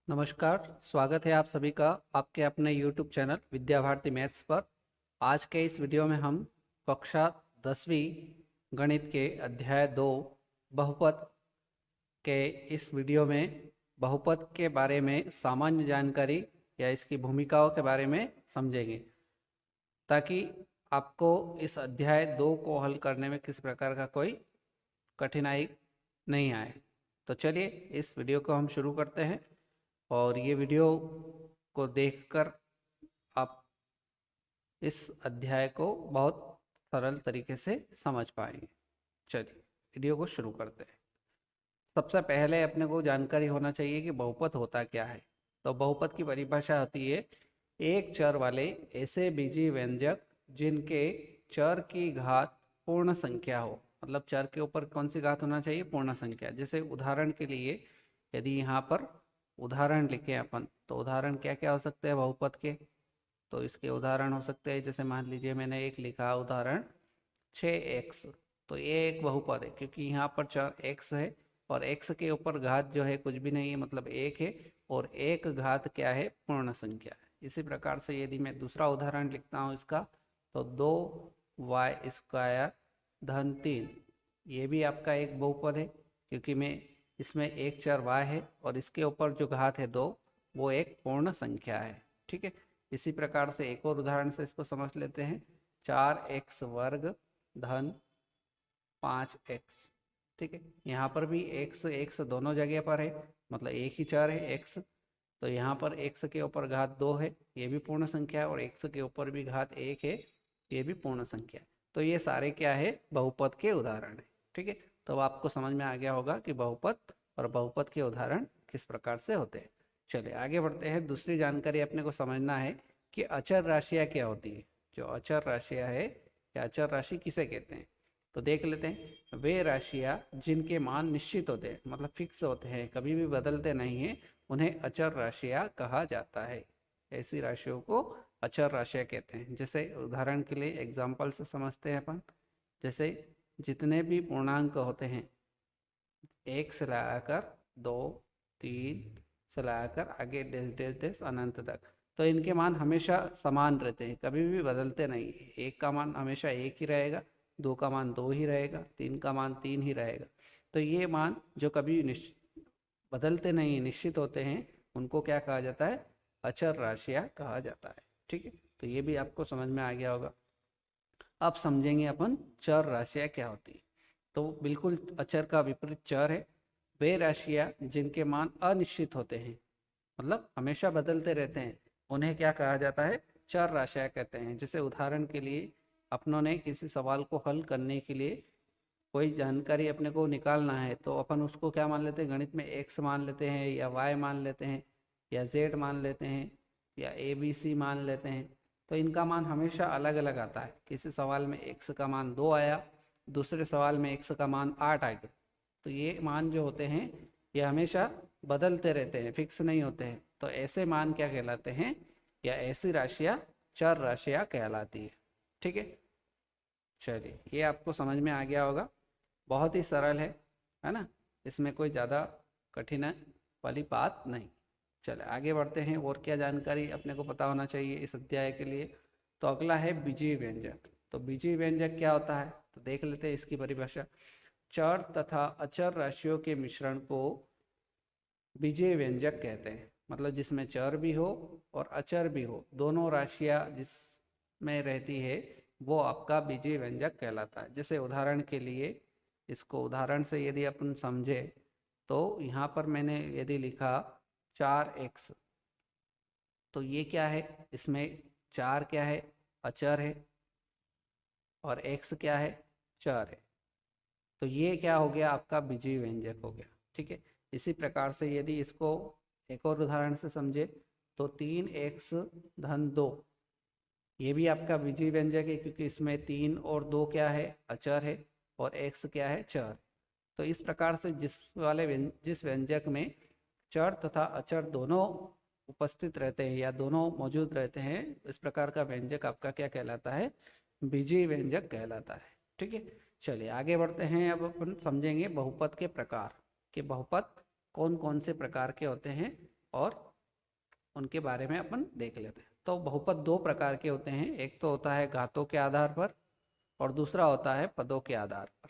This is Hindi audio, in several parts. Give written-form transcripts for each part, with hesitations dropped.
नमस्कार। स्वागत है आप सभी का आपके अपने YouTube channel Vidya Bharati maths पर। आज के इस वीडियो में हम कक्षा 10वीं गणित के अध्याय 2 बहुपद के इस वीडियो में बहुपद के बारे में सामान्य जानकारी या इसकी भूमिकाओं के बारे में समझेंगे, ताकि आपको इस अध्याय 2 को हल करने में किसी प्रकार का कोई कठिनाई नहीं आए। तो चलिए इस वीडियो को हम शुरू करते हैं और ये वीडियो को देखकर आप इस अध्याय को बहुत सरल तरीके से समझ पाएंगे। चलिए वीडियो को शुरू करते हैं। सबसे पहले अपने को जानकारी होना चाहिए कि बहुपद होता क्या है। तो बहुपद की परिभाषा होती है एक चर वाले ऐसे बीजीय व्यंजक जिनके चर की घात पूर्ण संख्या हो। मतलब चर के ऊपर कौन सी घात होना चाहिए? पूर्ण संख्या। जैसे उदाहरण के लिए यदि यहाँ पर उदाहरण लिखें अपन, तो उदाहरण क्या क्या हो सकते हैं बहुपद के? तो इसके उदाहरण हो सकते हैं, जैसे मान लीजिए मैंने एक लिखा उदाहरण 6x। तो ये एक बहुपद है क्योंकि यहाँ पर चर x है और x के ऊपर घात जो है कुछ भी नहीं है, मतलब 1 है, और एक घात क्या है? पूर्ण संख्या है। इसी प्रकार से यदि मैं दूसरा उदाहरण लिखता हूँ इसका, तो 2y² धन 3, ये भी आपका एक बहुपद है क्योंकि मैं इसमें एक चर y है और इसके ऊपर जो घात है 2, वो एक पूर्ण संख्या है। ठीक है। इसी प्रकार से एक और उदाहरण से इसको समझ लेते हैं। 4x² धन 5x। ठीक है। यहाँ पर भी x दोनों जगह पर है, मतलब एक ही चर है x। तो यहाँ पर x के ऊपर घात 2 है, ये भी पूर्ण संख्या है, और x के ऊपर भी घात 1 है, ये भी पूर्ण संख्या है। तो ये सारे क्या है? बहुपद के उदाहरण है। ठीक है। तो आपको समझ में आ गया होगा कि बहुपद और बहुपद के उदाहरण किस प्रकार से होते हैं। चलिए आगे बढ़ते हैं। दूसरी जानकारी अपने को समझना है कि अचर राशियाँ क्या होती है। जो अचर राशियाँ है या अचर राशि किसे कहते हैं, तो देख लेते हैं। वे राशियाँ जिनके मान निश्चित होते हैं, मतलब फिक्स होते हैं, कभी भी बदलते नहीं हैं, उन्हें अचर राशियाँ कहा जाता है। ऐसी राशियों को अचर राशियाँ कहते हैं। जैसे उदाहरण के लिए एग्जाम्पल से समझते हैं अपन। जैसे जितने भी पूर्णांक होते हैं, 1 से लगाकर 2, 3 से लगाकर आगे डेस डेस डेस अनंत तक, तो इनके मान हमेशा समान रहते हैं, कभी भी बदलते नहीं है। 1 का मान हमेशा 1 ही रहेगा, 2 का मान 2 ही रहेगा, 3 का मान 3 ही रहेगा। तो ये मान जो कभी बदलते नहीं, निश्चित होते हैं, उनको क्या कहा जाता है? अचर राशियाँ कहा जाता है। ठीक है। तो ये भी आपको समझ में आ गया होगा। अब समझेंगे अपन चर राशियाँ क्या होती है। तो बिल्कुल अचर का विपरीत चर है। वे राशियाँ जिनके मान अनिश्चित होते हैं, मतलब हमेशा बदलते रहते हैं, उन्हें क्या कहा जाता है? चर राशियाँ कहते हैं। जैसे उदाहरण के लिए अपनों ने किसी सवाल को हल करने के लिए कोई जानकारी अपने को निकालना है, तो अपन उसको क्या मान लेते हैं? गणित में x मान लेते हैं, या y मान लेते हैं, या z मान लेते हैं, या ABC मान लेते हैं। तो इनका मान हमेशा अलग अलग आता है। किसी सवाल में x का मान 2 आया, दूसरे सवाल में x का मान 8 आ गया। तो ये मान जो होते हैं ये हमेशा बदलते रहते हैं, फिक्स नहीं होते हैं। तो ऐसे मान क्या कहलाते हैं, या ऐसी राशियाँ चर राशियाँ कहलाती है। ठीक है। चलिए ये आपको समझ में आ गया होगा। बहुत ही सरल है ना? इसमें कोई ज़्यादा कठिन वाली बात नहीं। चले आगे बढ़ते हैं। और क्या जानकारी अपने को पता होना चाहिए इस अध्याय के लिए? तो अगला है बीजीय व्यंजक। तो बीजीय व्यंजक क्या होता है, तो देख लेते हैं इसकी परिभाषा। चर तथा अचर राशियों के मिश्रण को बीजीय व्यंजक कहते हैं। मतलब जिसमें चर भी हो और अचर भी हो, दोनों राशियाँ जिसमें रहती है, वो आपका बीजीय व्यंजक कहलाता है। जैसे उदाहरण के लिए इसको उदाहरण से यदि अपन समझे, तो यहाँ पर मैंने यदि लिखा 4x, तो ये क्या है? इसमें 4 क्या है? अचर है, और x क्या है? चर है। तो ये क्या हो गया? आपका बीजीय व्यंजक हो गया। ठीक है। इसी प्रकार से यदि इसको एक और उदाहरण से समझे, तो 3x धन 2, ये भी आपका बीजीय व्यंजक है क्योंकि इसमें 3 और 2 क्या है? अचर है, और x क्या है? चर। तो इस प्रकार से जिस व्यंजक में चर तथा अचर दोनों उपस्थित रहते हैं या दोनों मौजूद रहते हैं, इस प्रकार का व्यंजक आपका क्या कहलाता है? बीजीय व्यंजक कहलाता है। ठीक है। चलिए आगे बढ़ते हैं। अब अपन समझेंगे बहुपद के प्रकार, कि बहुपद कौन कौन से प्रकार के होते हैं, और उनके बारे में अपन देख लेते हैं। तो बहुपद दो प्रकार के होते हैं, एक तो होता है घातों के आधार पर और दूसरा होता है पदों के आधार पर।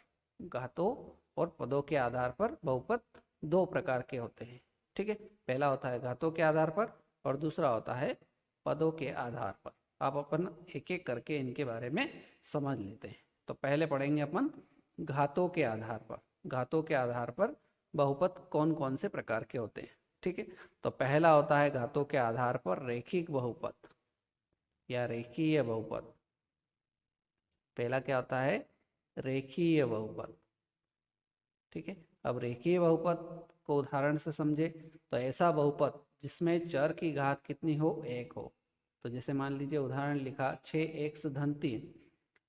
घातों और पदों के आधार पर बहुपद दो प्रकार के होते हैं, ठीक है। पहला होता है घातों के आधार पर और दूसरा होता है पदों के आधार पर। आप अपन एक एक करके इनके बारे में समझ लेते हैं। तो पहले पढ़ेंगे अपन घातों के आधार पर। घातों के आधार पर बहुपद कौन कौन से प्रकार के होते हैं, ठीक है। तो पहला होता है घातों के आधार पर रैखिक बहुपद या रेखीय बहुपद। पहला क्या होता है, रेखीय बहुपद, ठीक है। अब रेखीय बहुपद को उदाहरण से समझे तो ऐसा बहुपद जिसमें चर की घात कितनी हो, एक हो। तो जैसे मान लीजिए उदाहरण लिखा 6x धन 3,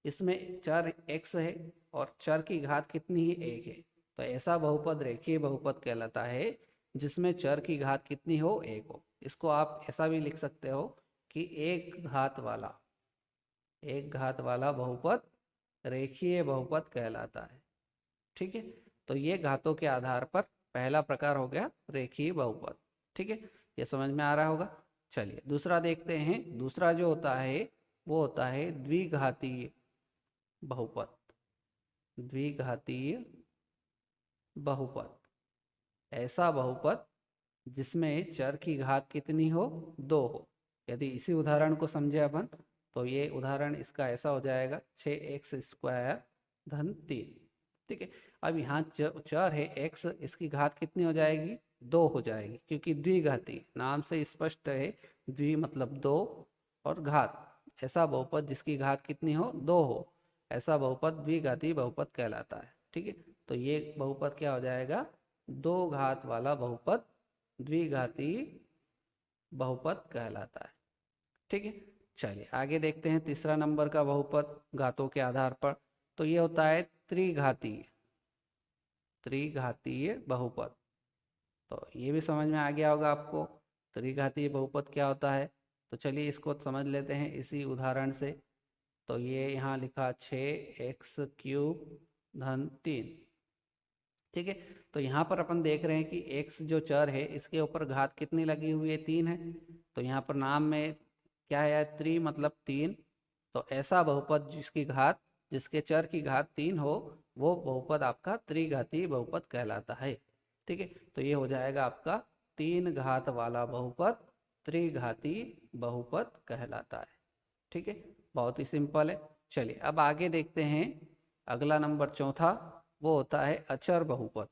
इसमें चर x है और चर की घात कितनी है, एक है। तो ऐसा बहुपद रेखीय बहुपद कहलाता है जिसमें चर की घात कितनी हो, एक हो। इसको आप ऐसा भी लिख सकते हो कि एक घात वाला बहुपद रेखीय बहुपद कहलाता है, ठीक है। तो ये घातों के आधार पर पहला प्रकार हो गया रेखीय बहुपद, ठीक है। ये समझ में आ रहा होगा। चलिए दूसरा देखते हैं। दूसरा जो होता है वो होता है द्विघातीय बहुपद। द्विघातीय बहुपद, ऐसा बहुपद जिसमें चर की घात कितनी हो, दो हो। यदि इसी उदाहरण को समझे अपन तो ये उदाहरण इसका ऐसा हो जाएगा 6x² धन 3, ठीक है। अब यहाँ चर है x, इसकी घात कितनी हो जाएगी, दो हो जाएगी, क्योंकि द्विघाती नाम से स्पष्ट है। द्वि मतलब दो और घात, ऐसा बहुपद जिसकी घात कितनी हो, दो हो, ऐसा बहुपद द्विघाती बहुपद कहलाता है, ठीक है। तो ये बहुपद क्या हो जाएगा, दो घात वाला बहुपद द्विघाती बहुपद कहलाता है, ठीक है। चलिए आगे देखते हैं तीसरा नंबर का बहुपद घातों के आधार पर। तो ये होता है त्रिघातीय बहुपद। तो ये भी समझ में आ गया होगा आपको त्रिघातीय बहुपद क्या होता है। तो चलिए इसको समझ लेते हैं इसी उदाहरण से। तो ये यहाँ लिखा 6x³ धन 3, ठीक है। तो यहाँ पर अपन देख रहे हैं कि x जो चर है इसके ऊपर घात कितनी लगी हुई है, 3 है। तो यहाँ पर नाम में क्या है, त्रि मतलब 3। तो ऐसा बहुपद जिसके चर की घात 3 हो, वो बहुपद आपका त्रिघातीय बहुपद कहलाता है, ठीक है। तो ये हो जाएगा आपका 3 घात वाला बहुपद त्रिघातीय बहुपद कहलाता है, ठीक है। बहुत ही सिंपल है। चलिए अब आगे देखते हैं। अगला नंबर चौथा वो होता है अचर बहुपद।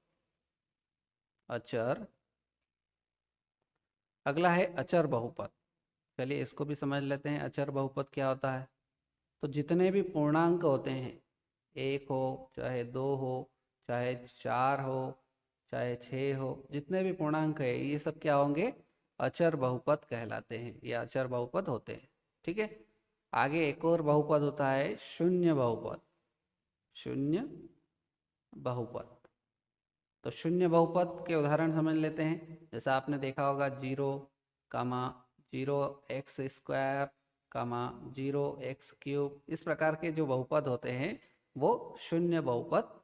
अगला है अचर बहुपद। चलिए इसको भी समझ लेते हैं। अचर बहुपद क्या होता है। तो जितने भी पूर्णांक होते हैं, एक हो चाहे दो हो चाहे चार हो चाहे छः हो, जितने भी पूर्णांक है ये सब क्या होंगे, अचर बहुपद कहलाते हैं, ये अचर बहुपद होते हैं, ठीक है। आगे एक और बहुपद होता है शून्य बहुपद। शून्य बहुपद, तो शून्य बहुपद के उदाहरण समझ लेते हैं। जैसा आपने देखा होगा 0,0x² 0x³, इस प्रकार के जो बहुपद होते हैं वो शून्य बहुपद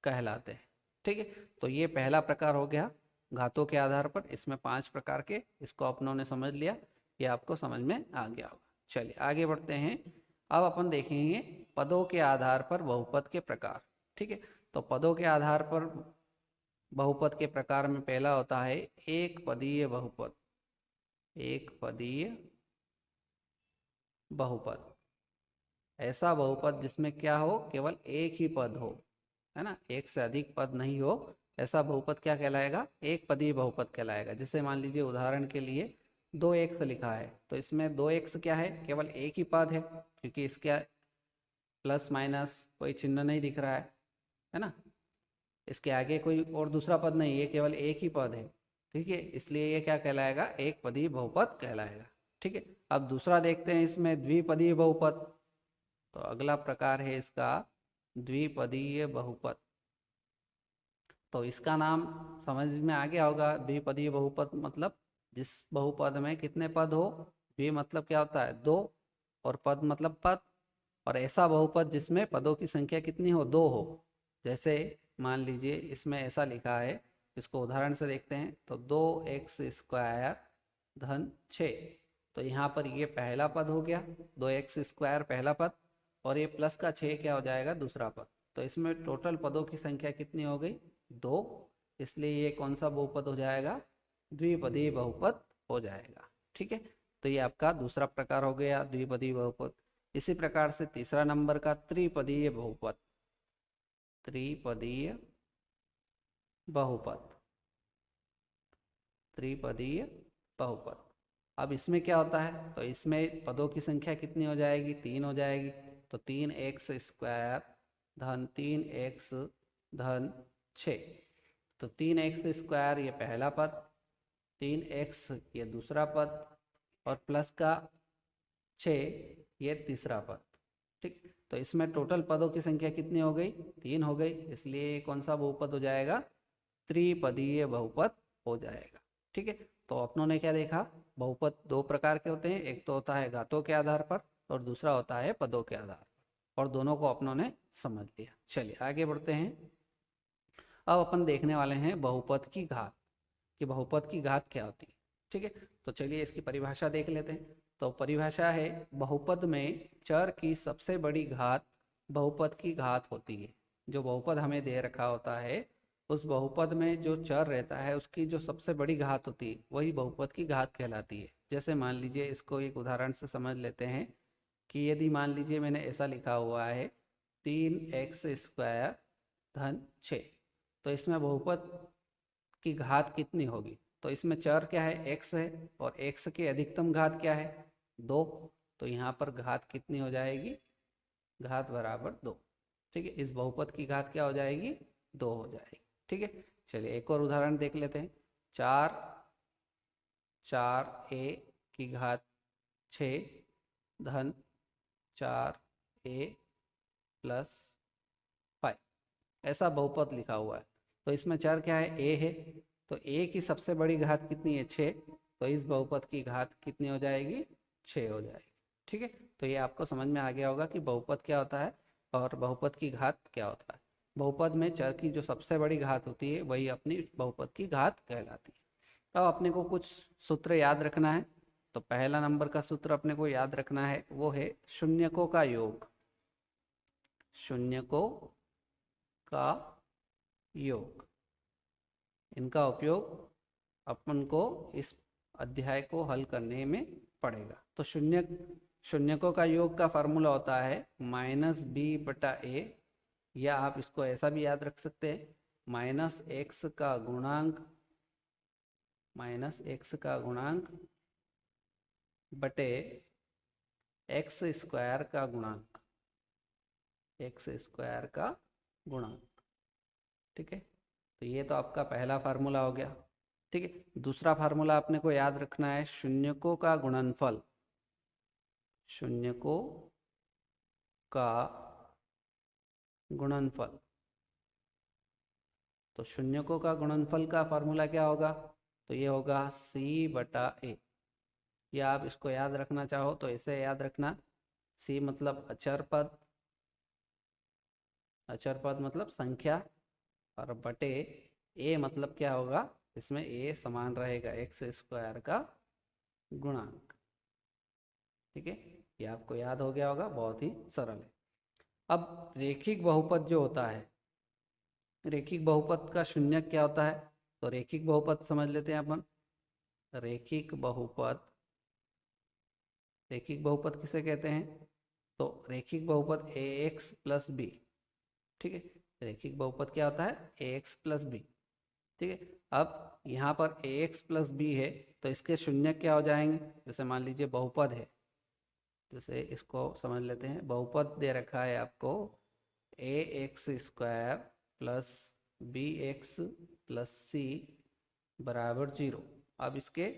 कहलाते हैं, ठीक है। तो ये पहला प्रकार हो गया घातों के आधार पर। इसमें 5 प्रकार के, इसको अपनों ने समझ लिया, ये आपको समझ में आ गया होगा। चलिए आगे बढ़ते हैं। अब अपन देखेंगे पदों के आधार पर बहुपद के प्रकार, ठीक है। तो पदों के आधार पर बहुपद के प्रकार में पहला होता है एक पदीय बहुपद। एक पदीय बहुपद, ऐसा बहुपद जिसमें क्या हो, केवल एक ही पद हो, है ना, एक से अधिक पद नहीं हो, ऐसा बहुपद क्या कहलाएगा, एक पदीय बहुपद कहलाएगा। जैसे मान लीजिए उदाहरण के लिए 2x लिखा है, तो इसमें 2x क्या है, केवल एक ही पद है, क्योंकि इसके प्लस माइनस कोई चिन्ह नहीं दिख रहा है ना, इसके आगे कोई और दूसरा पद नहीं, ये केवल एक ही पद है, ठीक है। इसलिए ये क्या कहलाएगा, एक पदीय बहुपद कहलाएगा, ठीक है। अब दूसरा देखते हैं इसमें द्विपदीय बहुपद। तो अगला प्रकार है इसका द्विपदीय बहुपद। तो इसका नाम समझ में आ गया होगा। द्विपदीय बहुपद मतलब जिस बहुपद में कितने पद हो, द्वि मतलब क्या होता है, दो, और पद मतलब पद, और ऐसा बहुपद जिसमें पदों की संख्या कितनी हो, दो हो। जैसे मान लीजिए इसमें ऐसा लिखा है इसको उदाहरण से देखते हैं तो 2x² धन 6। तो यहाँ पर ये पहला पद हो गया, 2x² पहला पद, और ये प्लस का 6 क्या हो जाएगा, दूसरा पद। तो इसमें टोटल पदों की संख्या कितनी हो गई, 2। इसलिए ये कौन सा बहुपद हो जाएगा, द्विपदीय बहुपद हो जाएगा। ठीक है, तो ये आपका दूसरा प्रकार हो गया द्विपदीय बहुपद। इसी प्रकार से तीसरा नंबर का त्रिपदीय बहुपद, त्रिपदीय बहुपद, त्रिपदीय बहुपद। अब इसमें क्या होता है, तो इसमें पदों की संख्या कितनी हो जाएगी, 3 हो जाएगी। तो 3x² धन 3x धन 6। तो 3x² ये पहला पद, 3x ये दूसरा पद, और प्लस का 6 ये तीसरा पद। ठीक, तो इसमें टोटल पदों की संख्या कितनी हो गई, 3 हो गई। इसलिए कौन सा बहुपद हो जाएगा, त्रिपदीय बहुपद हो जाएगा। ठीक है, तो अपनों ने क्या देखा, बहुपद दो प्रकार के होते हैं, एक तो होता है घातों के आधार पर और दूसरा होता है पदों के आधार पर, और दोनों को अपनों ने समझ लिया। चलिए आगे बढ़ते हैं। अब अपन देखने वाले हैं बहुपद की घात, कि बहुपद की घात क्या होती है। ठीक है, तो चलिए इसकी परिभाषा देख लेते हैं। तो परिभाषा है, बहुपद में चर की सबसे बड़ी घात बहुपद की घात होती है। जो बहुपद हमें दे रखा होता है, उस बहुपद में जो चर रहता है उसकी जो सबसे बड़ी घात होती है वही बहुपद की घात कहलाती है। जैसे मान लीजिए, इसको एक उदाहरण से समझ लेते हैं कि यदि मान लीजिए मैंने ऐसा लिखा हुआ है 3x² धन 6, तो इसमें बहुपद की घात कितनी होगी। तो इसमें चर क्या है, x है, और x की अधिकतम घात क्या है, 2। तो यहाँ पर घात कितनी हो जाएगी, घात बराबर 2। ठीक है, इस बहुपद की घात क्या हो जाएगी, 2 हो जाएगी। ठीक है, चलिए एक और उदाहरण देख लेते हैं। 4a की घात 6 धन 4a प्लस 5, ऐसा बहुपद लिखा हुआ है। तो इसमें चर क्या है, a है। तो a की सबसे बड़ी घात कितनी है, 6। तो इस बहुपद की घात कितनी हो जाएगी, 6 हो जाएगी। ठीक है, तो ये आपको समझ में आ गया होगा कि बहुपद क्या होता है और बहुपद की घात क्या होता है। बहुपद में चर की जो सबसे बड़ी घात होती है वही अपनी बहुपद की घात कहलाती है। अब अपने को कुछ सूत्र याद रखना है। तो पहला नंबर का सूत्र अपने को याद रखना है, वो है शून्यकों का योग, शून्यकों का योग। इनका उपयोग अपन को इस अध्याय को हल करने में पड़ेगा। तो शून्यकों का योग का फार्मूला होता है -b/a, या आप इसको ऐसा भी याद रख सकते हैं, -x का गुणांक, -x का गुणांक बटे x² का गुणांक, x² का गुणांक। ठीक है, तो ये तो आपका पहला फार्मूला हो गया। ठीक है, दूसरा फार्मूला अपने को याद रखना है शून्यकों का गुणनफल, शून्यकों का गुणनफल। तो शून्यकों का गुणनफल का फार्मूला क्या होगा, तो ये होगा c/a, या आप इसको याद रखना चाहो तो ऐसे याद रखना, c मतलब अचर पद, अचर पद मतलब संख्या, और बटे a मतलब क्या होगा, इसमें a समान रहेगा x² का गुणांक। ठीक है, ये आपको याद हो गया होगा, बहुत ही सरल है। अब रेखिक बहुपद जो होता है, रेखिक बहुपद का शून्यक क्या होता है, तो रेखिक बहुपद समझ लेते हैं अपन। रेखिक बहुपद, रेखिक बहुपद किसे कहते हैं, तो रेखिक बहुपद ax प्लस b। ठीक है, रेखिक बहुपद क्या होता है, ax प्लस b। ठीक है, अब यहाँ पर ax प्लस b है, तो इसके शून्य क्या हो जाएंगे। जैसे मान लीजिए बहुपद है, जैसे इसको समझ लेते हैं, बहुपद दे रखा है आपको ax² plus bx plus c बराबर 0। अब इसके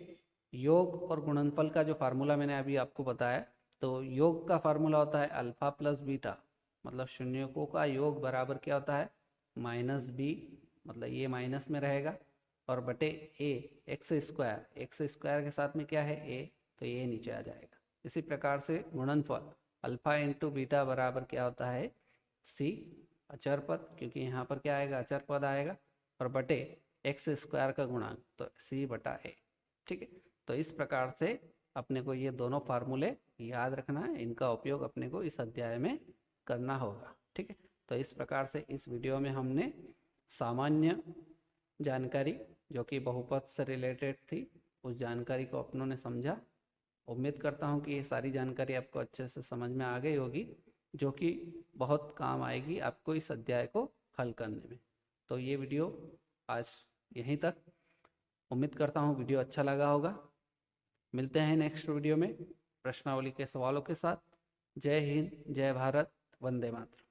योग और गुणनफल का जो फार्मूला मैंने अभी आपको बताया, तो योग का फार्मूला होता है अल्फा प्लस बीटा, मतलब शून्यकों का योग बराबर क्या होता है, -b, मतलब ये माइनस में रहेगा, और बटे a x² के साथ में क्या है, a, तो ये नीचे आ जाएगा। इसी प्रकार से गुणनफल अल्फा इंटू बीटा बराबर क्या होता है, c, अचर पद, क्योंकि यहाँ पर क्या आएगा, अचर पद आएगा, और बटे एक्स स्क्वायर का गुणांक तो c/a। ठीक है, तो इस प्रकार से अपने को ये दोनों फार्मूले याद रखना है, इनका उपयोग अपने को इस अध्याय में करना होगा। ठीक है, तो इस प्रकार से इस वीडियो में हमने सामान्य जानकारी जो कि बहुपद से रिलेटेड थी, उस जानकारी को अपनों ने समझा। उम्मीद करता हूँ कि ये सारी जानकारी आपको अच्छे से समझ में आ गई होगी, जो कि बहुत काम आएगी आपको इस अध्याय को हल करने में। तो ये वीडियो आज यहीं तक। उम्मीद करता हूँ वीडियो अच्छा लगा होगा। मिलते हैं नेक्स्ट वीडियो में प्रश्नावली के सवालों के साथ। जय हिंद, जय भारत, वंदे मातरम।